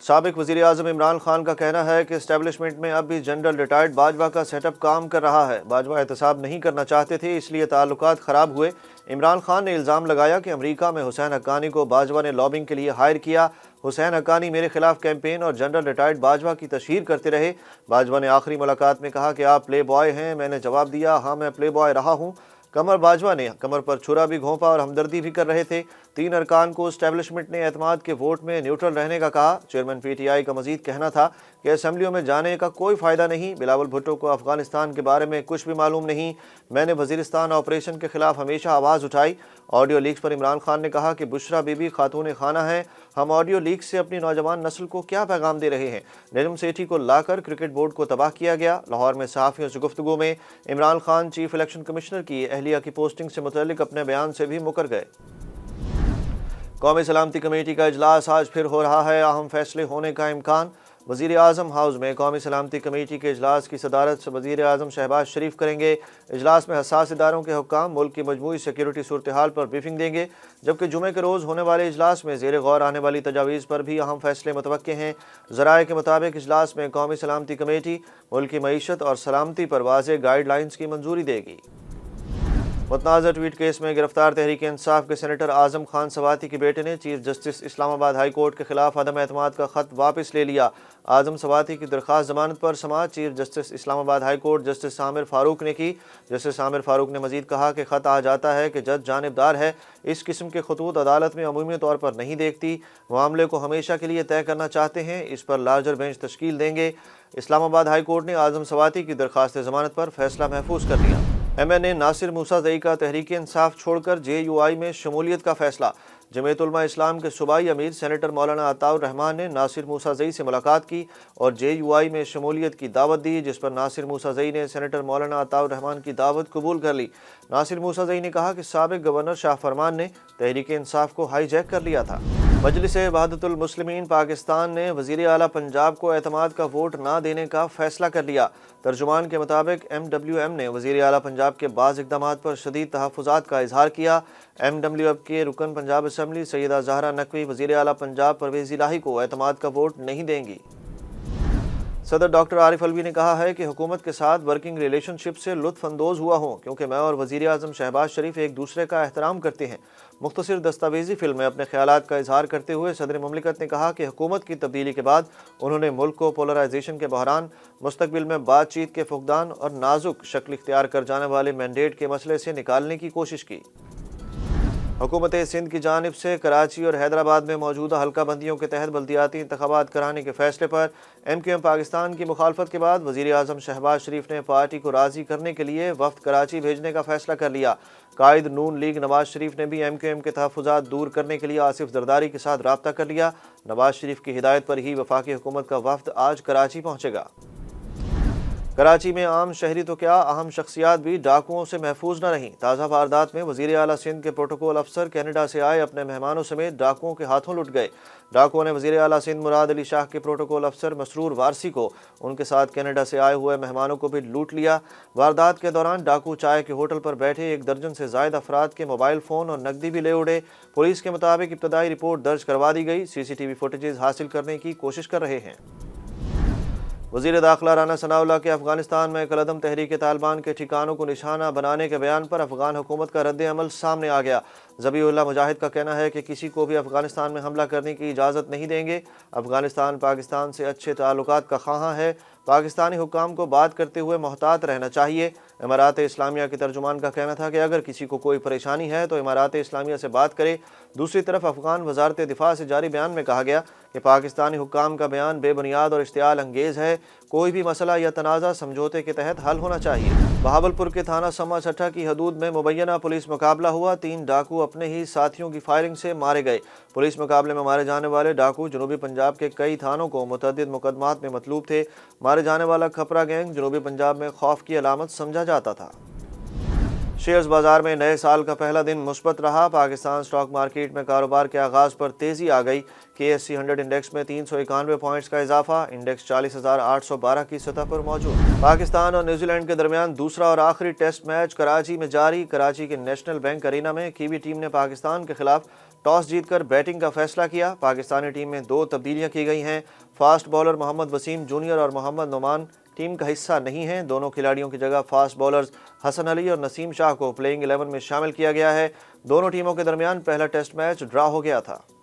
سابق وزیر اعظم عمران خان کا کہنا ہے کہ اسٹیبلشمنٹ میں اب بھی جنرل ریٹائرڈ باجوہ کا سیٹ اپ کام کر رہا ہے۔ باجوہ احتساب نہیں کرنا چاہتے تھے، اس لیے تعلقات خراب ہوئے۔ عمران خان نے الزام لگایا کہ امریکہ میں حسین حقانی کو باجوہ نے لابنگ کے لیے ہائر کیا۔ حسین حقانی میرے خلاف کیمپین اور جنرل ریٹائرڈ باجوہ کی تشہیر کرتے رہے۔ باجوہ نے آخری ملاقات میں کہا کہ آپ پلے بوائے ہیں۔ میں نے جواب دیا، ہاں میں پلے بوائے رہا ہوں۔ قمر باجوہ نے کمر پر چھرا بھی گھونپا اور ہمدردی بھی کر رہے تھے۔ 3 ارکان کو اسٹیبلشمنٹ نے اعتماد کے ووٹ میں نیوٹرل رہنے کا کہا۔ چیئرمین پی ٹی آئی کا مزید کہنا تھا کہ اسمبلیوں میں جانے کا کوئی فائدہ نہیں۔ بلاول بھٹو کو افغانستان کے بارے میں کچھ بھی معلوم نہیں۔ میں نے وزیرستان آپریشن کے خلاف ہمیشہ آواز اٹھائی۔ آڈیو لیکس پر عمران خان نے کہا کہ بشرا بی بی خاتون خانہ ہیں۔ ہم آڈیو لیک سے اپنی نوجوان نسل کو کیا پیغام دے رہے ہیں؟ نجم سیٹھی کو لا کر کرکٹ بورڈ کو تباہ کیا گیا۔ لاہور میں صحافیوں سے گفتگو میں Imran Khan chief election commissioner کی اہلیہ کی پوسٹنگ سے متعلق اپنے بیان سے بھی مکر گئے۔ قومی سلامتی کمیٹی کا اجلاس آج پھر ہو رہا ہے، اہم فیصلے ہونے کا امکان۔ وزیر اعظم ہاؤس میں قومی سلامتی کمیٹی کے اجلاس کی صدارت وزیر اعظم شہباز شریف کریں گے۔ اجلاس میں حساس اداروں کے حکام ملک کی مجموعی سیکیورٹی صورتحال پر بریفنگ دیں گے، جبکہ جمعے کے روز ہونے والے اجلاس میں زیر غور آنے والی تجاویز پر بھی اہم فیصلے متوقع ہیں۔ ذرائع کے مطابق اجلاس میں قومی سلامتی کمیٹی ملک کی معیشت اور سلامتی پر واضح گائیڈ لائنز کی منظوری دے گی۔ متنازع ٹویٹ کیس میں گرفتار تحریک انصاف کے سینیٹر اعظم خان سواتی کے بیٹے نے چیف جسٹس اسلام آباد ہائی کورٹ کے خلاف عدم اعتماد کا خط واپس لے لیا۔ اعظم سواتی کی درخواست ضمانت پر سماعت چیف جسٹس اسلام آباد ہائی کورٹ جسٹس عامر فاروق نے کی۔ جسٹس عامر فاروق نے مزید کہا کہ خط آ جاتا ہے کہ جج جانبدار ہے، اس قسم کے خطوط عدالت میں عمومی طور پر نہیں دیکھتی، معاملے کو ہمیشہ کے لیے طے کرنا چاہتے ہیں، اس پر لارجر بینچ تشکیل دیں گے۔ اسلام آباد ہائی کورٹ نے اعظم سواتی کی درخواست ضمانت پر فیصلہ محفوظ کر لیا۔ ایم این اے ناصر موسیٰ زئی کا تحریک انصاف چھوڑ کر جے یو آئی میں شمولیت کا فیصلہ۔ جمعیت علماء اسلام کے صوبائی امیر سینیٹر مولانا عطاء الرحمان نے ناصر موسیٰ زئی سے ملاقات کی اور جے یو آئی میں شمولیت کی دعوت دی، جس پر ناصر موسیٰ زئی نے سینیٹر مولانا عطاء الرحمان کی دعوت قبول کر لی۔ ناصر موسیٰ زئی نے کہا کہ سابق گورنر شاہ فرمان نے تحریک انصاف کو ہائی جیک کر لیا تھا۔ مجلس وحدت المسلمین پاکستان نے وزیر اعلیٰ پنجاب کو اعتماد کا ووٹ نہ دینے کا فیصلہ کر لیا۔ ترجمان کے مطابق ایم ڈبلیو ایم نے وزیر اعلیٰ پنجاب کے بعض اقدامات پر شدید تحفظات کا اظہار کیا۔ ایم ڈبلیو ایم کے رکن پنجاب اسمبلی سیدہ زہرا نقوی وزیر اعلیٰ پنجاب پرویز الہی کو اعتماد کا ووٹ نہیں دیں گی۔ صدر ڈاکٹر عارف علوی نے کہا ہے کہ حکومت کے ساتھ ورکنگ ریلیشن شپ سے لطف اندوز ہوا ہوں، کیونکہ میں اور وزیر اعظم شہباز شریف ایک دوسرے کا احترام کرتے ہیں۔ مختصر دستاویزی فلم میں اپنے خیالات کا اظہار کرتے ہوئے صدر مملکت نے کہا کہ حکومت کی تبدیلی کے بعد انہوں نے ملک کو پولرائزیشن کے بحران، مستقبل میں بات چیت کے فقدان اور نازک شکل اختیار کر جانے والے مینڈیٹ کے مسئلے سے نکالنے کی کوشش کی۔ حکومت سندھ کی جانب سے کراچی اور حیدرآباد میں موجودہ حلقہ بندیوں کے تحت بلدیاتی انتخابات کرانے کے فیصلے پر ایم کیو ایم پاکستان کی مخالفت کے بعد وزیر اعظم شہباز شریف نے پارٹی کو راضی کرنے کے لیے وفد کراچی بھیجنے کا فیصلہ کر لیا۔ قائد نون لیگ نواز شریف نے بھی ایم کیو ایم کے تحفظات دور کرنے کے لیے آصف زرداری کے ساتھ رابطہ کر لیا۔ نواز شریف کی ہدایت پر ہی وفاقی حکومت کا وفد آج کراچی پہنچے گا۔ کراچی میں عام شہری تو کیا، اہم شخصیات بھی ڈاکوؤں سے محفوظ نہ رہیں۔ تازہ واردات میں وزیر اعلیٰ سندھ کے پروٹوکول افسر کینیڈا سے آئے اپنے مہمانوں سمیت ڈاکوؤں کے ہاتھوں لٹ گئے۔ ڈاکوؤں نے وزیر اعلیٰ سندھ مراد علی شاہ کے پروٹوکول افسر مسرور وارسی کو ان کے ساتھ کینیڈا سے آئے ہوئے مہمانوں کو بھی لوٹ لیا۔ واردات کے دوران ڈاکو چائے کے ہوٹل پر بیٹھے 1 درجن سے زائد افراد کے موبائل فون اور نقدی بھی لے اڑے۔ پولیس کے مطابق ابتدائی رپورٹ درج کروا دی گئی، سی سی ٹی وی فوٹیجز حاصل کرنے کی کوشش کر رہے ہیں۔ وزیر داخلہ رانا ثناءاللہ کے افغانستان میں کالعدم تحریک طالبان کے ٹھکانوں کو نشانہ بنانے کے بیان پر افغان حکومت کا رد عمل سامنے آ گیا۔ ذبیح اللہ مجاہد کا کہنا ہے کہ کسی کو بھی افغانستان میں حملہ کرنے کی اجازت نہیں دیں گے۔ افغانستان پاکستان سے اچھے تعلقات کا خواہاں ہے، پاکستانی حکام کو بات کرتے ہوئے محتاط رہنا چاہیے۔ امارات اسلامیہ کے ترجمان کا کہنا تھا کہ اگر کسی کو کوئی پریشانی ہے تو امارات اسلامیہ سے بات کرے۔ دوسری طرف افغان وزارت دفاع سے جاری بیان میں کہا گیا کہ پاکستانی حکام کا بیان بے بنیاد اور اشتعال انگیز ہے، کوئی بھی مسئلہ یا تنازع سمجھوتے کے تحت حل ہونا چاہیے۔ بہاولپور کے تھانہ سما چھٹا کی حدود میں مبینہ پولیس مقابلہ ہوا، 3 ڈاکو اپنے ہی ساتھیوں کی فائرنگ سے مارے گئے۔ پولیس مقابلے میں مارے جانے والے ڈاکو جنوبی پنجاب کے کئی تھانوں کو متعدد مقدمات میں مطلوب تھے۔ مارے جانے والا کھپرا گینگ جنوبی پنجاب میں خوف کی علامت سمجھا جاتا تھا۔ شیئرز بازار میں نئے سال کا پہلا دن مثبت رہا۔ پاکستان اسٹاک مارکیٹ میں کاروبار کے آغاز پر تیزی آ گئی۔ کے ایس سی 100 انڈیکس میں 391 پوائنٹس کا اضافہ، انڈیکس 40,812 کی سطح پر موجود۔ پاکستان اور نیوزی لینڈ کے درمیان دوسرا اور آخری ٹیسٹ میچ کراچی میں جاری۔ کراچی کے نیشنل بینک ارینا میں کیوی ٹیم نے پاکستان کے خلاف ٹاس جیت کر بیٹنگ کا فیصلہ کیا۔ پاکستانی ٹیم میں 2 تبدیلیاں کی گئی ہیں۔ فاسٹ بولر محمد وسیم جونیئر اور محمد نعمان ٹیم کا حصہ نہیں ہیں۔ دونوں کھلاڑیوں کی جگہ فاسٹ بولرز حسن علی اور نسیم شاہ کو پلئنگ 11 میں شامل کیا گیا ہے۔ دونوں ٹیموں کے درمیان پہلا ٹیسٹ میچ ڈرا ہو گیا تھا۔